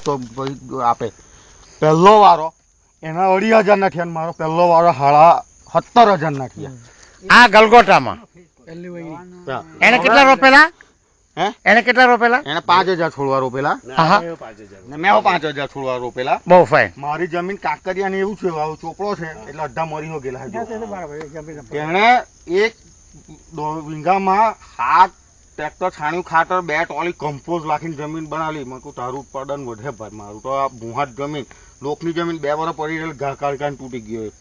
તો આપે પહેલો વારો એના 2,500 ના થયા, મારો પહેલો વારો 17,500 ના થયા. આ ગલગોટામાં એને કેટલા રોપેલા? એને કેટલા રોપેલા? એને 5,000 છોડવા રોપેલા. મેં 5,000 છોડવા રોપેલા. બહુ ફાઈન. મારી જમીન કાંકરિયા ને એવું છે, ચોપડો છે એટલે અડધા મરી ગયેલા. એને એક વીંગામાં 7 ટ્રેક્ટર છાણ્યું ખાતર 2 ટોલી કમ્પોઝ નાખીને જમીન બનાવી. મેં કહું તારું ઉત્પાદન વધે ભાઈ, મારું તો આ ભૂહાટ જમીન, લોકની જમીન 2 વર્ષ પડી રહેલી ઘા કાઢીને તૂટી ગયો.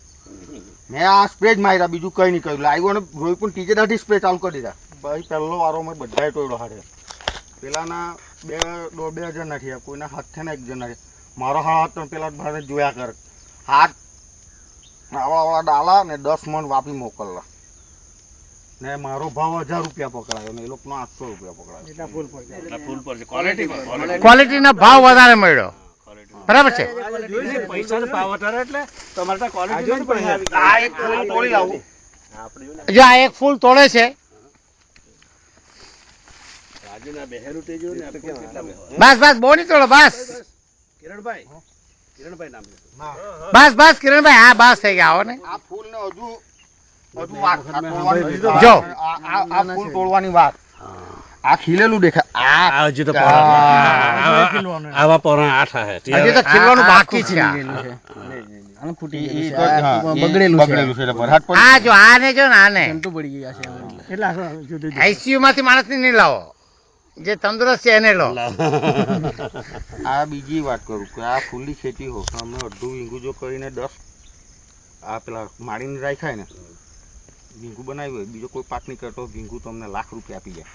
મેં આ સ્પ્રે જ માર્યા, બીજું કઈ નહીં કર્યું. લાવ્યો ને રોઈ પણ ટીચે દાઢી સ્પ્રે ચાલુ કરી દીધા. ભાઈ પહેલો વારો મેં બધાએ ટોયડો હારે. પેલાના 2,000 ના થયા, કોઈના 7 ને 1 જણ ના થયા. મારો 7 પેલા ભારે જોયા કર 7 આવડા ડાલા ને 10 મણ વાપી મોકલલા ને મારો ભાવ 1,000 રૂપિયા પકડાયો ને એ લોકોનો 800 રૂપિયા પકડાયો. ક્વોલિટીનો ભાવ વધારે મળ્યો, બરાબર છે. જો આ એક ફૂલ તોડે છે, બસ બસ બહુ નહીં તોડો, બસ બસ બસ કિરણભાઈ, હા બસ થઈ ગયા. આવો ને આ ફૂલ ને હજુ જો આ ફૂલ તોડવાની વાત. આ ખીલેલું દેખાય, હજી તો આવા પોરા 8 હજી તો ખીલવાનું બાકી છે. આ જો આને જો ને આને આઈસીયુ માંથી માણસ નહીં લાવો, જે તંદુરસ્ત છે એને લો. આ બીજી વાત કરું કે આ ફૂલની ખેતી હો તો અમે અડધું વીંગું જો કરીને 10 આ પેલા માળીને રાખાય ને વીંગું બનાવ્યું હોય, બીજો કોઈ પાક નહીં કરતો, વીંગું તમને લાખ રૂપિયા આપી જાય.